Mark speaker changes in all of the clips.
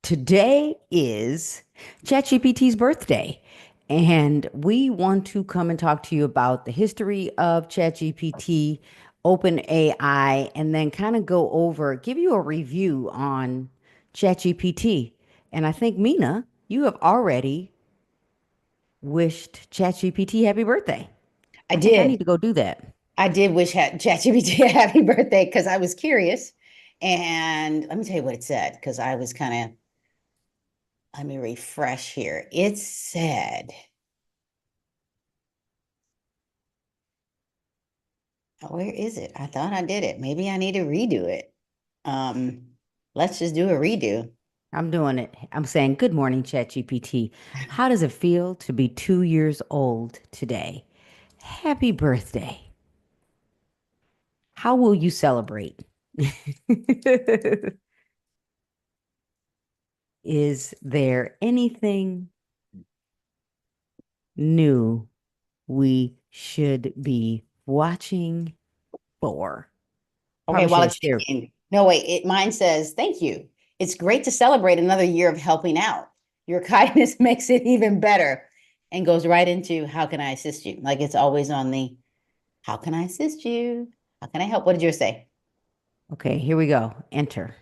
Speaker 1: Today is ChatGPT's birthday, and we want to come and talk to you about the history of ChatGPT, OpenAI, and then kind of go over, give you a review on ChatGPT. And I think, Mina, you have already wished ChatGPT happy birthday.
Speaker 2: I
Speaker 1: I think I need
Speaker 2: did.
Speaker 1: to go do that.
Speaker 2: I did wish ChatGPT a happy birthday because I was curious. And let me tell you what it said because I was kind of, let me refresh here. It said, oh, where is it? I thought I did it. Maybe I need to redo it. Um, let's just do a redo.
Speaker 1: I'm doing it. I'm saying, good morning, ChatGPT. How does it feel to be 2 years old today? Happy birthday. How will you celebrate? Is there anything new we should be watching for?
Speaker 2: Okay,
Speaker 1: Probably
Speaker 2: while
Speaker 1: should have
Speaker 2: it's
Speaker 1: shared.
Speaker 2: thinking. No, wait, mine says, thank you. It's great to celebrate another year of helping out. Your kindness makes it even better and goes right into how can I assist you? Like it's always on the how can I assist you? How can I help? What did yours say?
Speaker 1: Okay, here we go. Enter.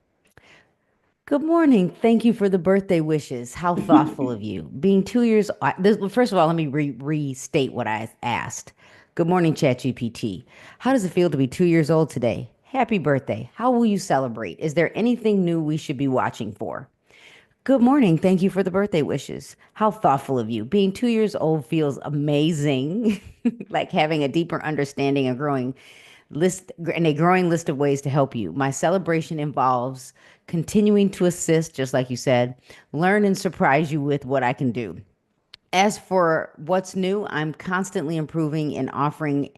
Speaker 1: Good morning. Thank you for the birthday wishes. How thoughtful of you. Being 2 years, first of all, let me restate what I asked. Good morning, ChatGPT. How does it feel to be 2 years old today? Happy birthday. How will you celebrate? Is there anything new we should be watching for? Good morning. Thank you for the birthday wishes. How thoughtful of you. Being 2 years old feels amazing, like having a deeper understanding and growing list of ways to help you. My celebration involves continuing to assist, just like you said, learn and surprise you with what I can do. As for what's new, I'm constantly improving and offering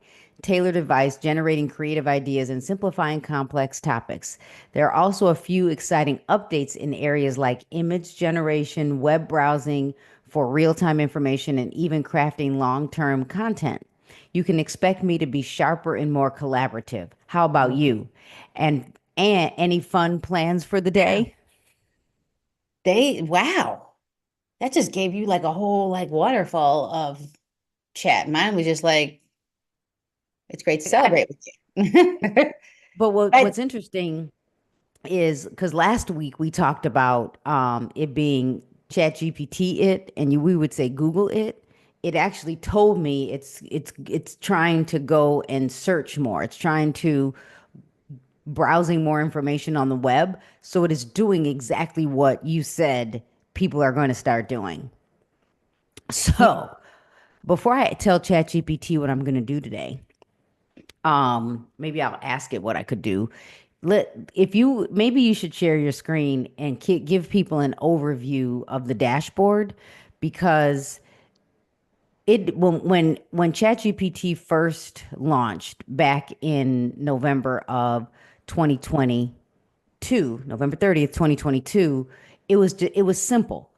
Speaker 1: tailored advice, generating creative ideas, and simplifying complex topics. There are also a few exciting updates in areas like image generation, web browsing for real time information, and even crafting long term content. You can expect me to be sharper and more collaborative. How about you? And any fun plans for the
Speaker 2: Wow.
Speaker 1: day?
Speaker 2: Wow. That just gave you like a whole like waterfall of chat. Mine was just like, it's great to
Speaker 1: I,
Speaker 2: celebrate with you.
Speaker 1: but what's
Speaker 2: But
Speaker 1: interesting is because last week we talked about it being ChatGPT it, and we would say Google it. It actually told me it's trying to go and search more. It's trying to browsing more information on the web. So it is doing exactly what you said people are going to start doing. So before I tell ChatGPT what I'm going to do today, maybe I'll ask it what I could do. If you maybe you should share your screen and give people an overview of the dashboard because when ChatGPT first launched back in November of 2022, November 30th, 2022, it was simple.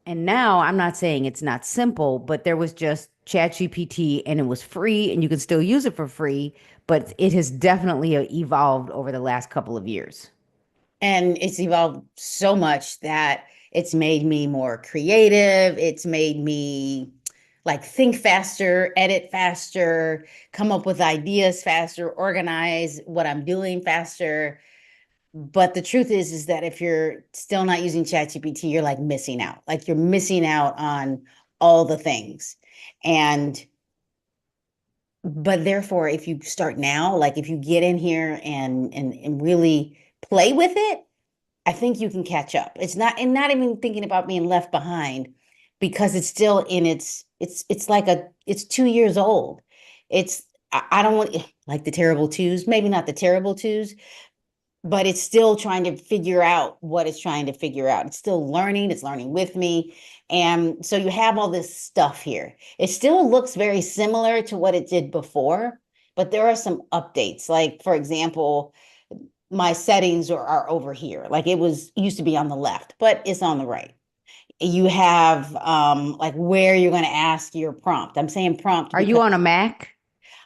Speaker 1: And now I'm not saying it's not simple, but there was just ChatGPT and it was free and you can still use it for free, but it has definitely evolved over the last couple of years.
Speaker 2: and it's evolved so much that it's made me more creative. It's made me like think faster, edit faster, come up with ideas faster, organize what I'm doing faster. But the truth is that if you're still not using ChatGPT, you're like missing out. Like you're missing out on all the things. And but therefore, if you start now, like if you get in here and really play with it, I think you can catch up. It's not and not even thinking about being left behind because it's still in it's like it's 2 years old. It's I don't want like the terrible twos, maybe not the terrible twos, but it's still trying to figure out what it's trying to figure out. It's still learning, it's learning with me. And so you have all this stuff here. It still looks very similar to what it did before, but there are some updates. Like, for example, my settings are over here. Like it used to be on the left, but it's on the right. You have like where you're going to ask your prompt. I'm saying prompt
Speaker 1: Are you
Speaker 2: because
Speaker 1: on a Mac?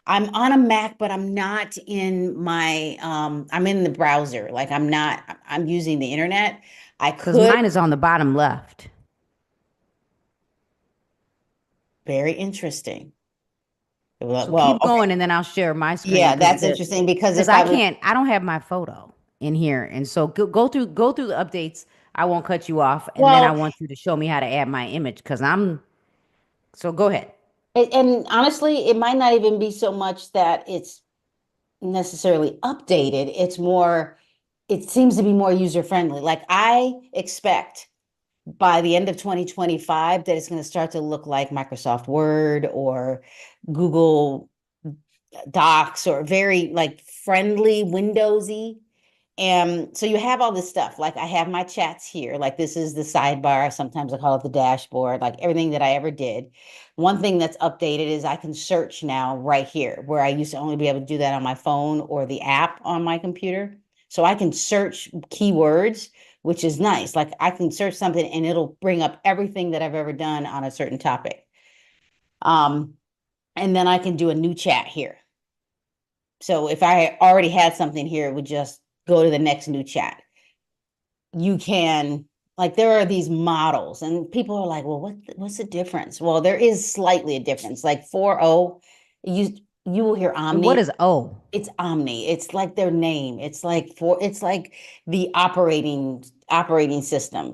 Speaker 2: I'm on a Mac, but I'm not in I'm in the browser. Like I'm using the internet. I
Speaker 1: Because
Speaker 2: could,
Speaker 1: mine is on the bottom left.
Speaker 2: very interesting.
Speaker 1: So
Speaker 2: Well,
Speaker 1: keep
Speaker 2: okay.
Speaker 1: going and then I'll share my screen
Speaker 2: Yeah,
Speaker 1: because
Speaker 2: that's interesting because if
Speaker 1: I
Speaker 2: I was,
Speaker 1: can't, I don't have my photo in here. And so go through the updates. I won't cut you off. And then I
Speaker 2: well,
Speaker 1: want you to show me how to add my image because so go ahead.
Speaker 2: and honestly, it might not even be so much that it's necessarily updated. It's more, it seems to be more user friendly. Like I expect by the end of 2025 that it's going to start to look like Microsoft Word or Google Docs or very like friendly Windowsy. And so you have all this stuff. Like I have my chats here. Like this is the sidebar. Sometimes I call it the dashboard, like everything that I ever did. One thing that's updated is I can search now right here, where I used to only be able to do that on my phone or the app on my computer. So I can search keywords, which is nice. Like I can search something and it'll bring up everything that I've ever done on a certain topic. Um, and then I can do a new chat here. So if I already had something here, it would just go to the next new chat. You can, like there are these models and people are like, well, what's the difference? Well, there is slightly a difference. Like 4.0, you will hear
Speaker 1: And what
Speaker 2: Omni.
Speaker 1: is O?
Speaker 2: It's Omni. It's like their name. It's like the operating system,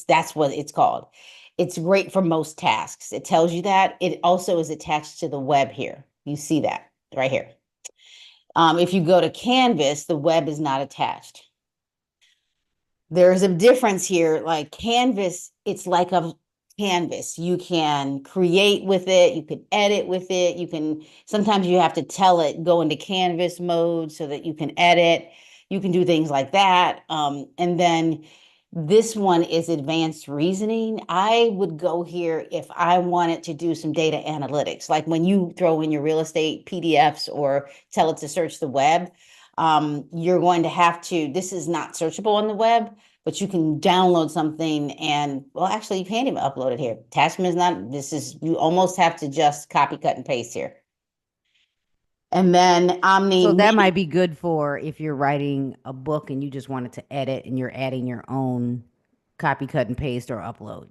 Speaker 2: that's what it's called. It's great for most tasks. It tells you that. It also is attached to the web here. You see that right here. If you go to Canvas, the web is not attached. There's a difference here. Like Canvas, it's like a canvas. You can create with it, you can edit with it, sometimes you have to tell it, go into canvas mode so that you can edit. You can do things like that. And then this one is advanced reasoning. I would go here if I wanted to do some data analytics, like when you throw in your real estate PDFs or tell it to search the web. You're going to have to, this is not searchable on the web, but you can download something and, well, actually, you can't even upload it here. Attachment is not, you almost have to just copy, cut, and paste here. And then Omni
Speaker 1: So that might
Speaker 2: Mini.
Speaker 1: be good for if you're writing a book and you just wanted to edit and you're adding your own copy, cut, and paste or upload.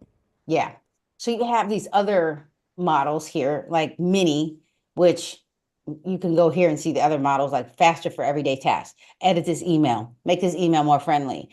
Speaker 2: Yeah. So you have these other models here, like Mini, which you can go here and see the other models, like faster for everyday tasks. Edit this email, make this email more friendly,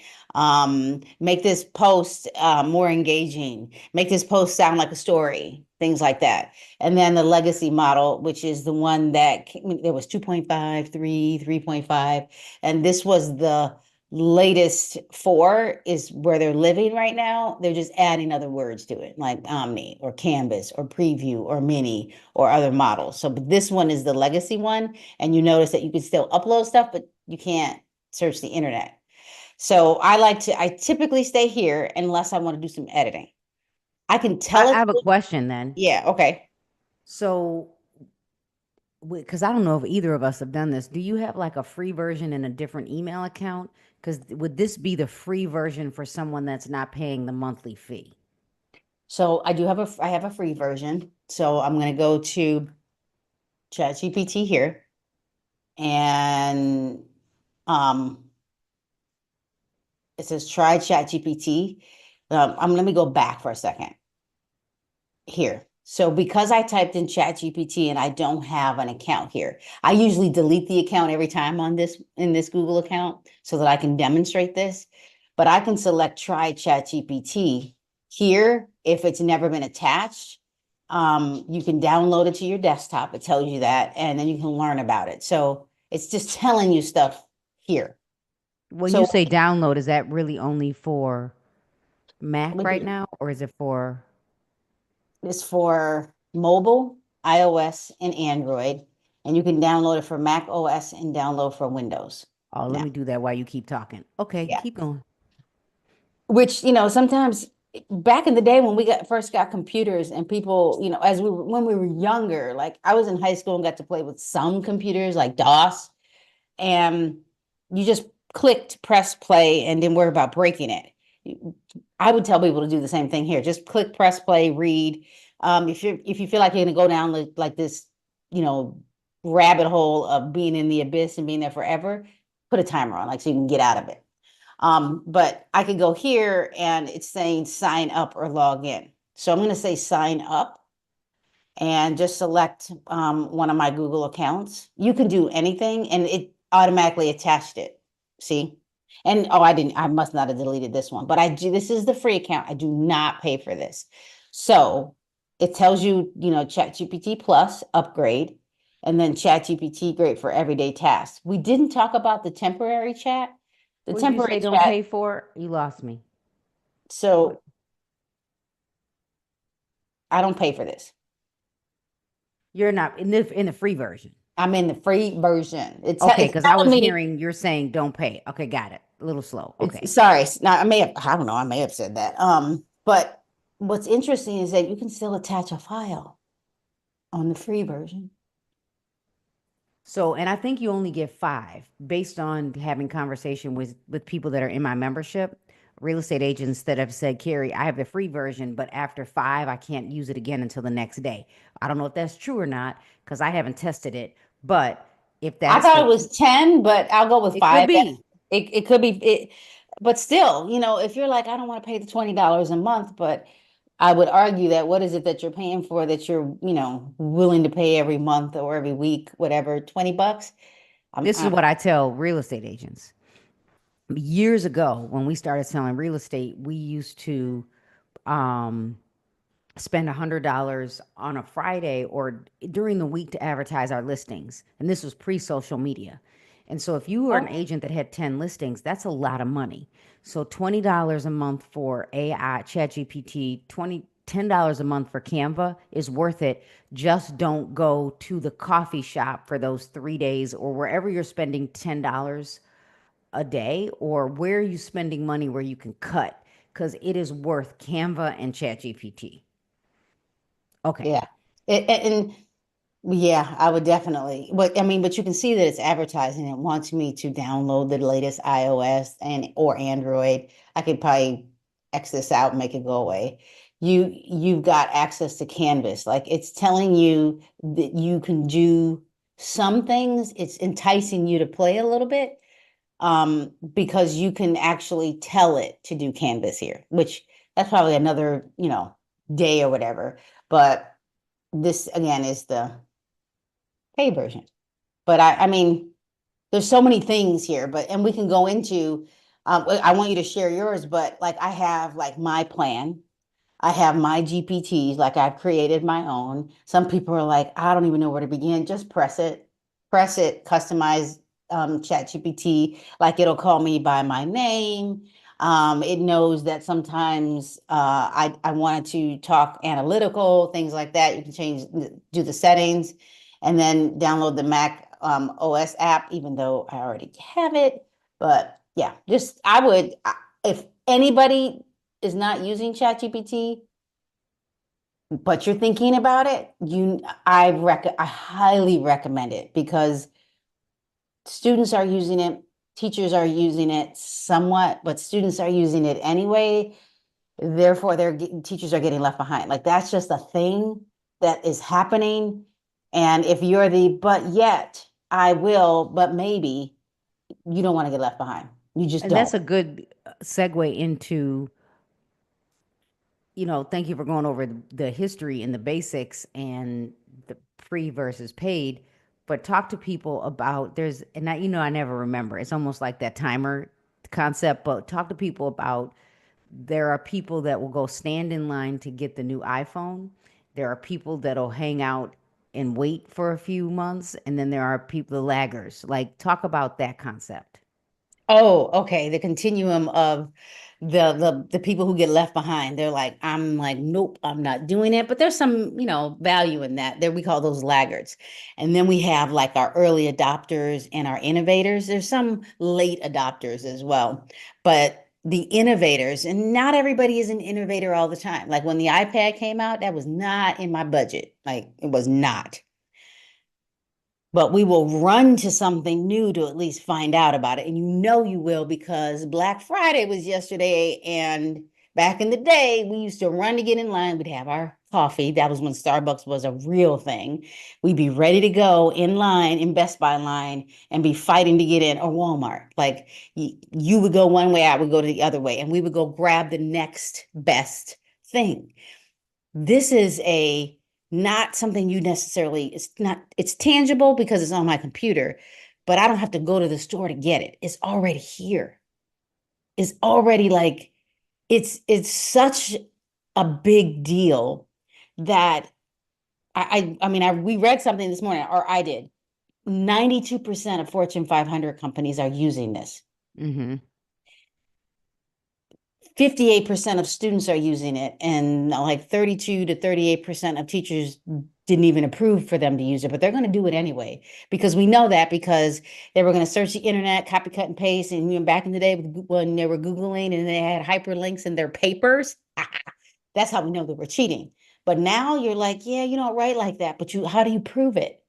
Speaker 2: make this post more engaging, make this post sound like a story, things like that. And then the legacy model, which is the one that there was 2.5, 3, 3.5, and this was the latest four is where they're living right now. They're just adding other words to it, like Omni or Canvas or Preview or Mini or other models. So, but this one is the legacy one. And you notice that you can still upload stuff, but you can't search the internet. So I typically stay here unless I want to do some editing. I can tell
Speaker 1: I
Speaker 2: it,
Speaker 1: have a question then.
Speaker 2: yeah, okay.
Speaker 1: So, because I don't know if either of us have done this, do you have like a free version and a different email account? Because would this be the free version for someone that's not paying the monthly fee?
Speaker 2: So I have a free version. So I'm going to go to ChatGPT here and um, it says try ChatGPT. Let me go back for a second here. So because I typed in ChatGPT and I don't have an account here, I usually delete the account every time in this Google account so that I can demonstrate this. But I can select try ChatGPT here if it's never been attached. You can download it to your desktop. It tells you that, and then you can learn about it. So it's just telling you stuff here.
Speaker 1: When you
Speaker 2: So
Speaker 1: say download, is that really only for Mac right
Speaker 2: maybe
Speaker 1: now, or is it for?
Speaker 2: it's for mobile, iOS, and Android, and you can download it for Mac OS and download for Windows
Speaker 1: Oh, let
Speaker 2: now.
Speaker 1: me do that while you keep talking. Okay,
Speaker 2: Yeah.
Speaker 1: keep going.
Speaker 2: Which, sometimes back in the day when we first got computers and people, when we were younger, like I was in high school and got to play with some computers like DOS, and you just clicked press play and didn't worry about breaking it. I would tell people to do the same thing here. Just click press play, read. If you feel like you're gonna go down like this, you know, rabbit hole of being in the abyss and being there forever, put a timer on, like so you can get out of it. But I could go here and it's saying sign up or log in. So I'm going to say sign up and just select one of my Google accounts. You can do anything and it automatically attached it. See? And oh, I must not have deleted this one, but I do. This is the free account. I do not pay for this. So it tells you, ChatGPT Plus upgrade and then ChatGPT great for everyday tasks. We didn't talk about the temporary chat. The
Speaker 1: What did you
Speaker 2: temporary
Speaker 1: say? Don't
Speaker 2: chat.
Speaker 1: pay for? You lost me. What?
Speaker 2: So I don't pay for this.
Speaker 1: You're not in the free version.
Speaker 2: I'm in the free version.
Speaker 1: Okay,
Speaker 2: It's
Speaker 1: because I
Speaker 2: telling
Speaker 1: was
Speaker 2: me
Speaker 1: hearing you're saying don't pay. Okay, got it. A little slow. Okay.
Speaker 2: it's sorry. Now I don't know, I may have said that. But what's interesting is that you can still attach a file on the free version.
Speaker 1: So, and I think you only get five based on having conversation with people that are in my membership, real estate agents that have said, Carrie, I have the free version, but after five, I can't use it again until the next day. I don't know if that's true or not because I haven't tested it. But if
Speaker 2: I
Speaker 1: that's
Speaker 2: thought
Speaker 1: the,
Speaker 2: it was 10, but I'll go with
Speaker 1: it could
Speaker 2: five. That's
Speaker 1: be.
Speaker 2: it could be it, but still, if you're like, I don't want to pay the $20 a month, but I would argue that what is it that you're paying for that you're, willing to pay every month or every week, whatever, $20?
Speaker 1: This is
Speaker 2: I'm
Speaker 1: what I tell real estate agents. Years ago, when we started selling real estate, we used to um, spend $100 on a Friday or during the week to advertise our listings. And this was pre social media. And so if you were an
Speaker 2: oh,
Speaker 1: agent that had 10 listings, that's a lot of money. So $20 a month for AI, ChatGPT, $10 a month for Canva is worth it. Just don't go to the coffee shop for those 3 days or wherever you're spending $10 a day, or where are you spending money where you can cut, because it is worth Canva and ChatGPT. Okay.
Speaker 2: yeah. And yeah, I would definitely. But I mean, but you can see that it's advertising. It wants me to download the latest iOS and or Android. I could probably X this out and make it go away. You've got access to Canvas. Like it's telling you that you can do some things. It's enticing you to play a little bit, because you can actually tell it to do Canvas here, which that's probably another, day or whatever. But this again is the paid version. But I mean, there's so many things here, and we can go into, I want you to share yours, but like I have like my plan. I have my GPTs, like I've created my own. Some people are like, I don't even know where to begin. Just press it, customize Chat GPT, like it'll call me by my name. It knows that sometimes I wanted to talk analytical, things like that. You can do the settings, and then download the Mac OS app, even though I already have it. But yeah, just if anybody is not using ChatGPT, but you're thinking about it, I highly recommend it because students are using it, teachers are using it somewhat, but students are using it anyway. Therefore, teachers are getting left behind. Like that's just a thing that is happening. And if you're but yet, I will, but maybe you don't want to get left behind. You just
Speaker 1: And
Speaker 2: don't.
Speaker 1: that's a good segue into, thank you for going over the history and the basics and the free versus paid. But talk to people about and I never remember. It's almost like that timer concept, but talk to people about there are people that will go stand in line to get the new iPhone. There are people that'll hang out and wait for a few months. And then there are people, the laggers. Like, talk about that concept.
Speaker 2: Oh, okay. The continuum of the people who get left behind. They're like, I'm like, nope, I'm not doing it. But there's some, value in that. There we call those laggards. And then we have like our early adopters and our innovators. There's some late adopters as well. But the innovators, and not everybody is an innovator all the time. Like when the iPad came out, that was not in my budget. Like it was not, but we will run to something new to at least find out about it. And you will because Black Friday was yesterday. And back in the day, we used to run to get in line. We'd have our coffee. That was when Starbucks was a real thing. We'd be ready to go in line, in Best Buy line, and be fighting to get in, or Walmart. Like you would go one way, I would go to the other way, and we would go grab the next best thing. This is a not something you necessarily, it's not, it's tangible because it's on my computer, but I don't have to go to the store to get it. It's already here. It's already like it's such a big deal that we read something this morning, or I did. 92% of Fortune 500 companies are using this.
Speaker 1: Mm-hmm.
Speaker 2: 58% of students are using it, and like 32 to 38% of teachers didn't even approve for them to use it, but they're going to do it anyway because we know that because they were going to search the internet, copy, cut, and paste. And back in the day when they were Googling and they had hyperlinks in their papers, that's how we know they were cheating. But now you're like, yeah, you don't write like that, but how do you prove it?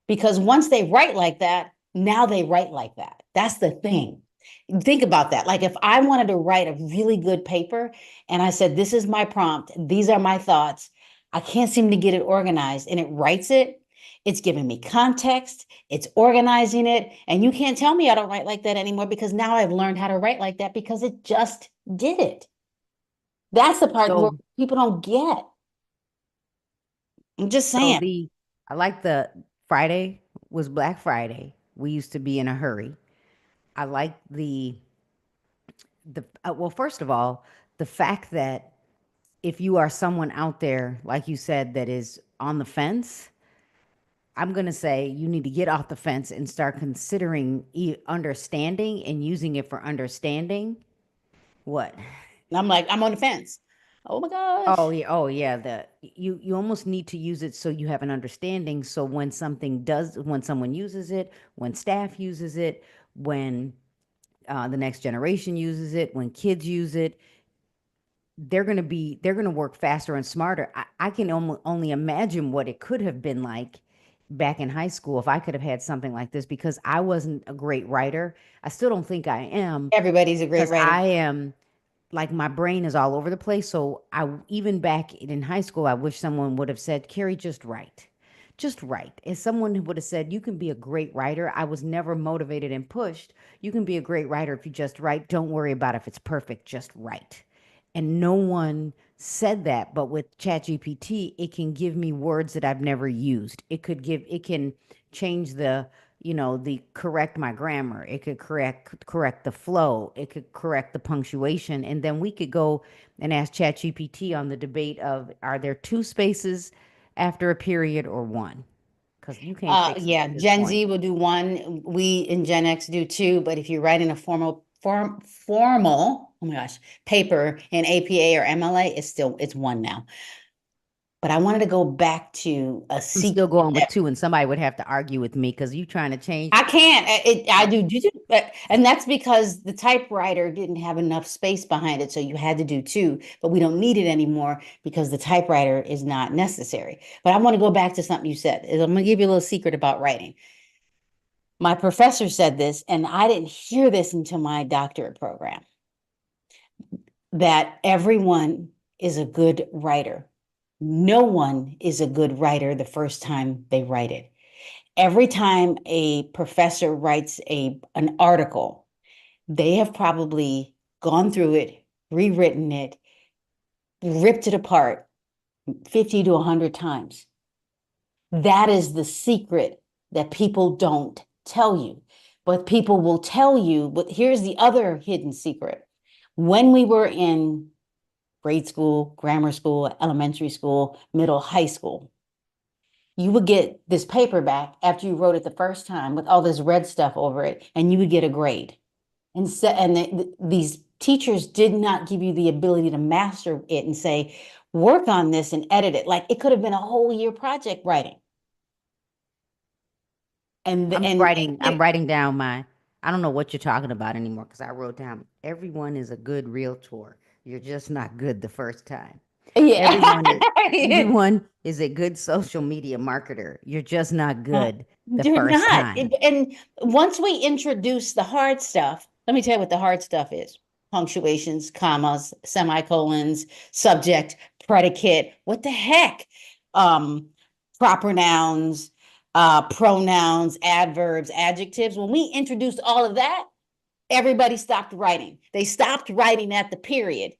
Speaker 2: Because once they write like that, now they write like that. That's the thing. Think about that. Like if I wanted to write a really good paper and I said, this is my prompt, these are my thoughts, I can't seem to get it organized and it writes it. It's giving me context, it's organizing it. And you can't tell me I don't write like that anymore because now I've learned how to write like that because it just did it. That's the part where
Speaker 1: So,
Speaker 2: people don't get. I'm just
Speaker 1: so
Speaker 2: saying.
Speaker 1: the I like the Friday was Black Friday. We used to be in a hurry. I like the well, first of all, the fact that if you are someone out there, like you said, that is on the fence, I'm going to say you need to get off the fence and start considering understanding and using it for understanding. What?
Speaker 2: I'm like, I'm on the fence. Oh my
Speaker 1: Oh
Speaker 2: gosh.
Speaker 1: yeah, oh yeah. The you almost need to use it so you have an understanding. So when someone uses it, when staff uses it, when the next generation uses it, when kids use it, they're going to work faster and smarter. I can only imagine what it could have been like back in high school if I could have had something like this because I wasn't a great writer. I still don't think I am
Speaker 2: Everybody's a great
Speaker 1: because
Speaker 2: writer.
Speaker 1: I am like my brain is all over the place. So I even back in high school, I wish someone would have said, "Carrie, just write." Just write. If someone would have said, "You can be a great writer," I was never motivated and pushed. You can be a great writer if you just write. Don't worry about if it's perfect, just write. And no one said that, but with ChatGPT, it can give me words that I've never used. It can change the correct my grammar. It could correct the flow. It could correct the punctuation. And then we could go and ask ChatGPT on the debate of are there two spaces after a period or one? Because you can't fix it
Speaker 2: Yeah,
Speaker 1: at this
Speaker 2: Gen
Speaker 1: point.
Speaker 2: Z will do one. We in Gen X do two. But if you're writing a formal, oh my gosh, paper in APA or MLA, it's one now. But I wanted to go back to a
Speaker 1: I'm still
Speaker 2: secret
Speaker 1: going with
Speaker 2: that
Speaker 1: two, and somebody would have to argue with me because you trying to change.
Speaker 2: I can't. I do, and that's because the typewriter didn't have enough space behind it, so you had to do two. But we don't need it anymore because the typewriter is not necessary. But I want to go back to something you said. I'm going to give you a little secret about writing. My professor said this, and I didn't hear this until my doctorate program, that everyone is a good writer. No one is a good writer the first time they write it. Every time a professor writes an article, they have probably gone through it, rewritten it, ripped it apart 50 to 100 times. That is the secret that people don't tell you. But people will tell you, but here's the other hidden secret. When we were in grade school, grammar school, elementary school, middle, high school, you would get this paperback after you wrote it the first time with all this red stuff over it, and you would get a grade. These teachers did not give you the ability to master it and say, work on this and edit it. Like it could have been a whole year project writing. And
Speaker 1: I'm
Speaker 2: and
Speaker 1: writing. I'm writing down my. I don't know what you're talking about anymore because I wrote down everyone is a good realtor. You're just not good the first time.
Speaker 2: yeah.
Speaker 1: Everyone is everyone is a good social media marketer. You're just not good the
Speaker 2: You're
Speaker 1: first
Speaker 2: not.
Speaker 1: time.
Speaker 2: And once we introduce the hard stuff, let me tell you what the hard stuff is. punctuations, commas, semicolons, subject, predicate. What the heck? Um, Proper nouns, pronouns, adverbs, adjectives. When we introduced all of that, everybody stopped writing. They stopped writing at the period.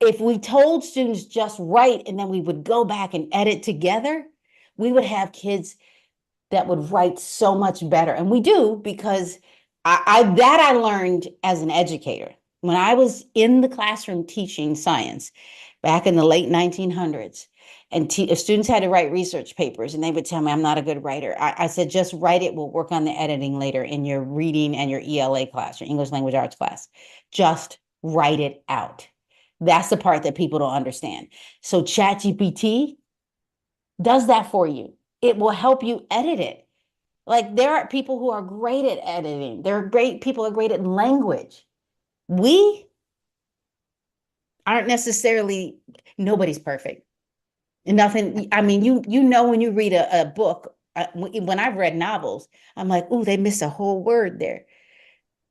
Speaker 2: If we told students just write and then we would go back and edit together, we would have kids that would write so much better. And we do because I learned as an educator. When I was in the classroom teaching science back in the late 1900s, and students had to write research papers, and they would tell me I'm not a good writer. I said, just write it. We'll work on the editing later in your reading and your ELA class, your English Language Arts class. Just write it out. That's the part that people don't understand. So ChatGPT does that for you. It will help you edit it. Like there are people who are great at editing. There are great people who are great at language. We aren't necessarily, nobody's perfect. Nothing, I mean, you know when you read a book, when I've read novels, I'm like, oh, they missed a whole word there.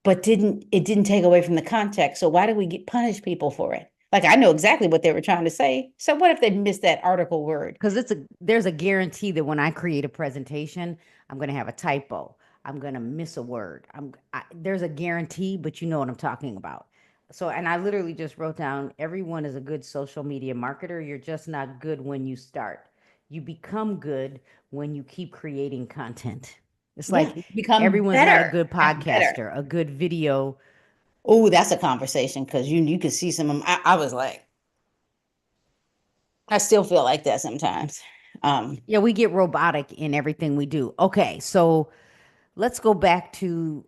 Speaker 2: But it didn't take away from the context. So why do we punish people for it? Like I know exactly what they were trying to say. So what if they missed that article word?
Speaker 1: Because there's a guarantee that when I create a presentation, I'm going to have a typo. I'm going to miss a word. There's a guarantee, but you know what I'm talking about. So, and I literally just wrote down everyone is a good social media marketer. You're just not good when you start. You become good when you keep creating content. It's
Speaker 2: Yeah,
Speaker 1: like
Speaker 2: become
Speaker 1: everyone's not a
Speaker 2: better
Speaker 1: good
Speaker 2: and better.
Speaker 1: podcaster, a good video.
Speaker 2: Oh, that's a conversation because you could see some of them. I was like, I still feel like that sometimes.
Speaker 1: Yeah, we get robotic in everything we do. Okay, so let's go back to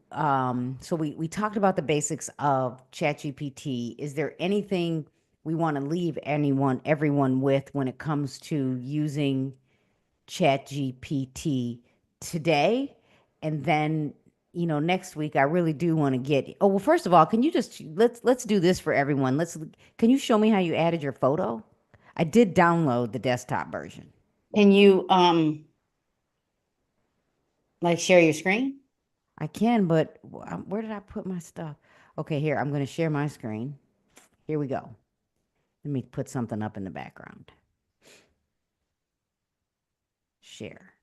Speaker 1: so we talked about the basics of ChatGPT. Is there anything we want to leave everyone with when it comes to using ChatGPT today? And then, next week I really do want to get. Oh, well, first of all, can you just let's do this for everyone. Can you show me how you added your photo? I did download the desktop version.
Speaker 2: can you like share your screen?
Speaker 1: I can, but where did I put my stuff? Okay, here, I'm going to share my screen. Here we go. Let me put something up in the background. Share.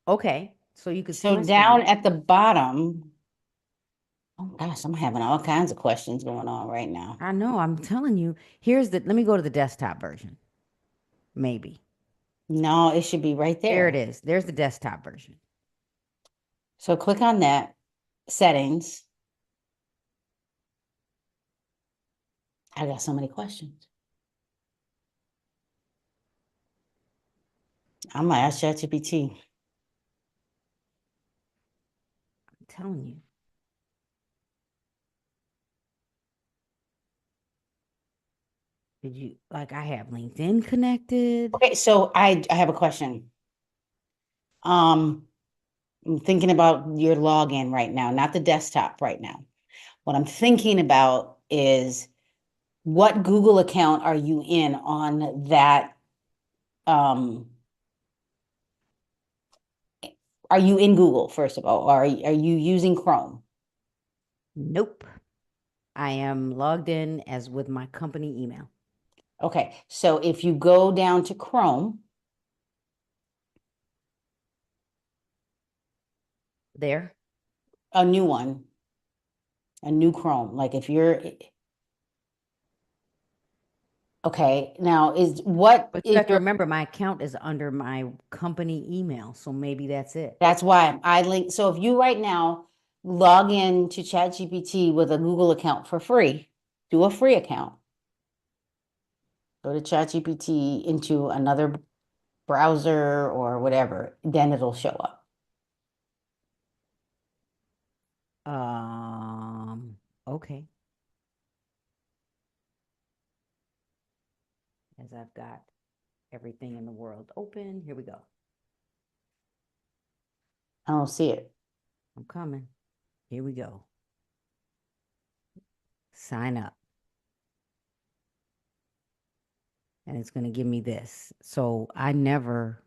Speaker 1: Okay, so you can see
Speaker 2: So
Speaker 1: my
Speaker 2: down
Speaker 1: screen.
Speaker 2: at the bottom, oh gosh, I'm having all kinds of questions going on right now.
Speaker 1: I know, I'm telling you. Let me go to the desktop version. Maybe.
Speaker 2: No, it should be right
Speaker 1: There it
Speaker 2: there.
Speaker 1: is. There's the desktop version.
Speaker 2: So click on that, settings. I got so many questions. I might ask ChatGPT.
Speaker 1: I'm telling you. I have LinkedIn connected.
Speaker 2: Okay, so I have a question. Um, I'm thinking about your login right now, not the desktop right now. What I'm thinking about is what Google account are you in on that? Um, are you in Google, first of all, or are you using Chrome?
Speaker 1: Nope. I am logged in as with my company email.
Speaker 2: Okay, so if you go down to Chrome,
Speaker 1: There.
Speaker 2: a new one, a new Chrome, like if you're okay, now is what
Speaker 1: But you
Speaker 2: is
Speaker 1: have to
Speaker 2: your
Speaker 1: remember my account is under my company email, so maybe that's it.
Speaker 2: that's why I link. So if you right now log in to ChatGPT with a Google account for free, do a free account. Go to ChatGPT into another browser or whatever, then it'll show up.
Speaker 1: Okay. As I've got everything in the world open, here we go.
Speaker 2: I don't see it.
Speaker 1: I'm coming. Here we go. Sign up. And it's going to give me this. So I never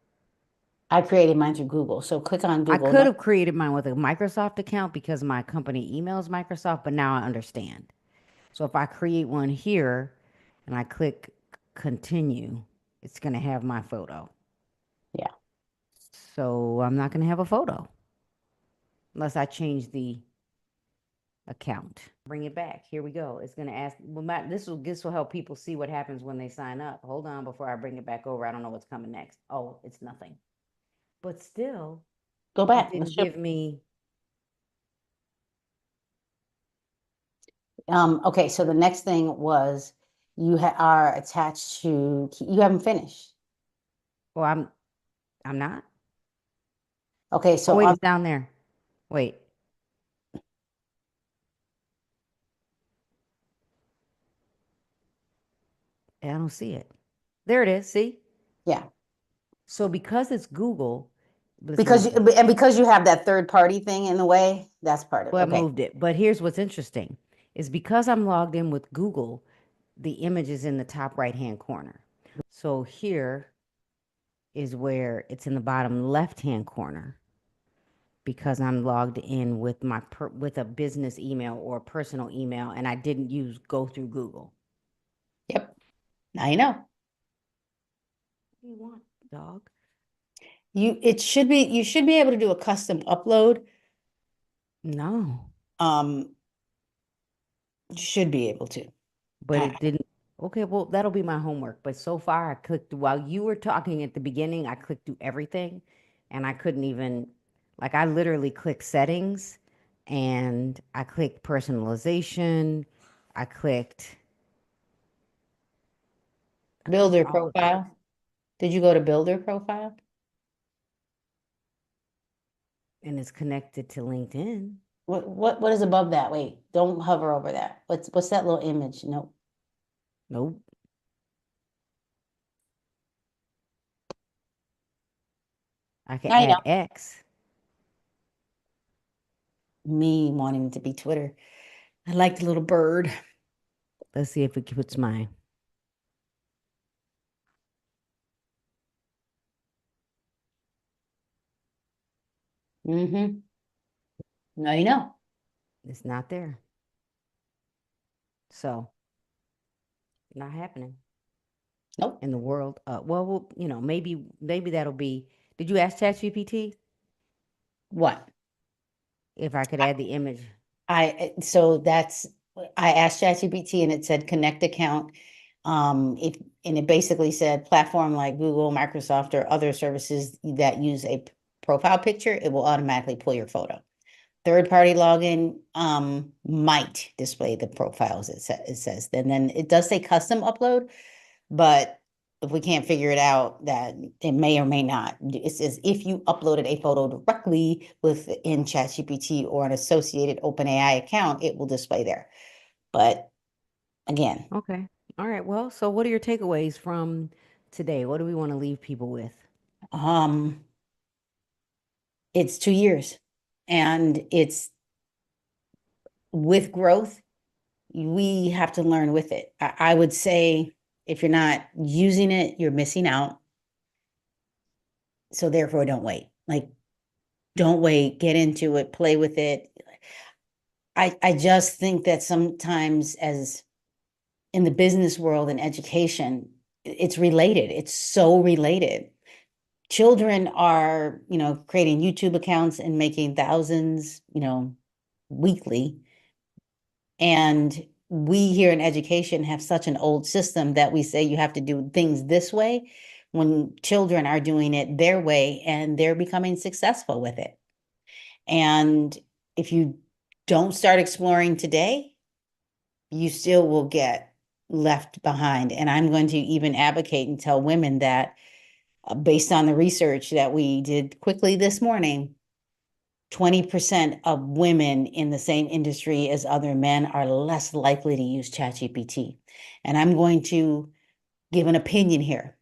Speaker 2: I created mine through Google. So click on
Speaker 1: I
Speaker 2: Google.
Speaker 1: could
Speaker 2: No,
Speaker 1: have created mine with a Microsoft account because my company emails Microsoft, but now I understand. So if I create one here and I click continue, it's going to have my photo.
Speaker 2: yeah.
Speaker 1: So I'm not going to have a photo unless I change the account. Bring it back. Here we go. It's going to ask. Well, this will help people see what happens when they sign up. Hold on, before I bring it back over. I don't know what's coming next. Oh, it's nothing. But still,
Speaker 2: Go
Speaker 1: it
Speaker 2: back.
Speaker 1: didn't give me.
Speaker 2: Okay, so the next thing was are attached to, you haven't finished.
Speaker 1: Well, I'm not.
Speaker 2: Okay,
Speaker 1: Oh
Speaker 2: so
Speaker 1: wait,
Speaker 2: on,
Speaker 1: it's down there. Wait, I don't see it. There it is. See.
Speaker 2: yeah,
Speaker 1: So because it's Google, let's
Speaker 2: because
Speaker 1: move
Speaker 2: you,
Speaker 1: this.
Speaker 2: and because you have that third party thing in the way, that's part of it.
Speaker 1: Well, I
Speaker 2: Okay.
Speaker 1: moved it. But here's what's interesting is because I'm logged in with Google, the image is in the top right hand corner. So here is where it's in the bottom left hand corner because I'm logged in with with a business email or a personal email and I didn't use go through Google.
Speaker 2: Yep. Now you know.
Speaker 1: What do you want, dog?
Speaker 2: You should be able to do a custom upload.
Speaker 1: No.
Speaker 2: You should be able to.
Speaker 1: But
Speaker 2: I,
Speaker 1: it didn't. Okay, well, that'll be my homework. But so far, I clicked while you were talking at the beginning, I clicked through everything and I couldn't even, like, I literally clicked settings and I clicked personalization. I clicked, I clicked
Speaker 2: builder
Speaker 1: all of those.
Speaker 2: profile. Did you go to builder profile?
Speaker 1: And it's connected to LinkedIn.
Speaker 2: What is above that? Wait, don't hover over that. What's that little image? Nope.
Speaker 1: Nope. I can
Speaker 2: Now you know.
Speaker 1: add X.
Speaker 2: Me wanting it to be Twitter. I like the little bird.
Speaker 1: Let's see if it puts mine.
Speaker 2: Mm-hmm. Now you know.
Speaker 1: It's not there. So, not happening
Speaker 2: Nope.
Speaker 1: in the world. Maybe that'll be. Did you ask ChatGPT?
Speaker 2: What?
Speaker 1: If I could add the image.
Speaker 2: So that's I asked ChatGPT and it said connect account. If and it basically said platform like Google, Microsoft, or other services that use a profile picture, it will automatically pull your photo. Third party login might display the profiles it says. Then it does say custom upload, but if we can't figure it out, that it may or may not. It says if you uploaded a photo directly within ChatGPT or an associated OpenAI account, it will display there. But again,
Speaker 1: Okay. All right. Well, so what are your takeaways from today? What do we want to leave people with?
Speaker 2: um, it's 2 years, and it's with growth. We have to learn with it. I would say if you're not using it, you're missing out. So therefore, don't wait. Like, don't wait. Get into it. Play with it. I just think that sometimes as in the business world and education, it's related. It's so related. Children are, creating YouTube accounts and making thousands, weekly. And we here in education have such an old system that we say you have to do things this way when children are doing it their way and they're becoming successful with it. And if you don't start exploring today, you still will get left behind. And I'm going to even advocate and tell women that based on the research that we did quickly this morning, 20% of women in the same industry as other men are less likely to use ChatGPT. And I'm going to give an opinion here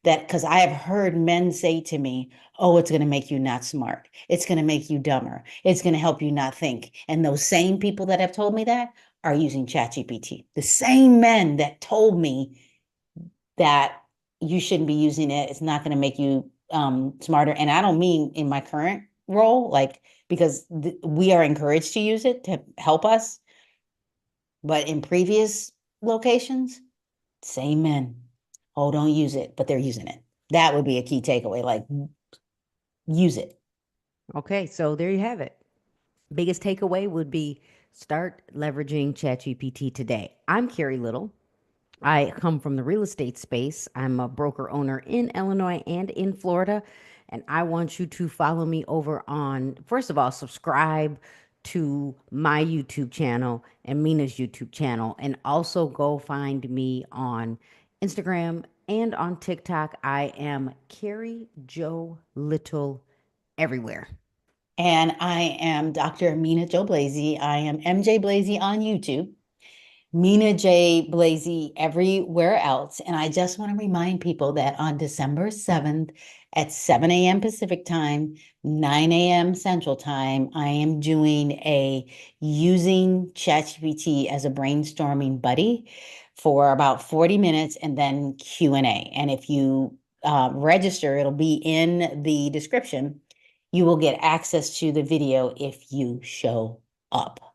Speaker 2: that because I have heard men say to me, oh, it's going to make you not smart. It's going to make you dumber. It's going to help you not think. And those same people that have told me that are using ChatGPT. The same men that told me that you shouldn't be using it, it's not going to make you smarter. And I don't mean in my current role, like because we are encouraged to use it to help us, but in previous locations, same men. Oh, don't use it, but they're using it. That would be a key takeaway. Like, use it.
Speaker 1: Okay, so there you have it. Biggest takeaway would be start leveraging ChatGPT today. I'm Carrie Little. I come from the real estate space. I'm a broker owner in Illinois and in Florida. And I want you to follow me over on, first of all, subscribe to my YouTube channel and Mina's YouTube channel. And also go find me on Instagram and on TikTok. I am Carrie Joe Little everywhere.
Speaker 2: And I am Dr. Amina Joe Blazy. I am MJ Blazy on YouTube. Mina J. Blazy everywhere else. And I just want to remind people that on December 7th at 7 a.m. Pacific time, 9 a.m. Central time, I am doing a using ChatGPT as a brainstorming buddy for about 40 minutes and then Q&A. And if you register, it'll be in the description. You will get access to the video if you show up.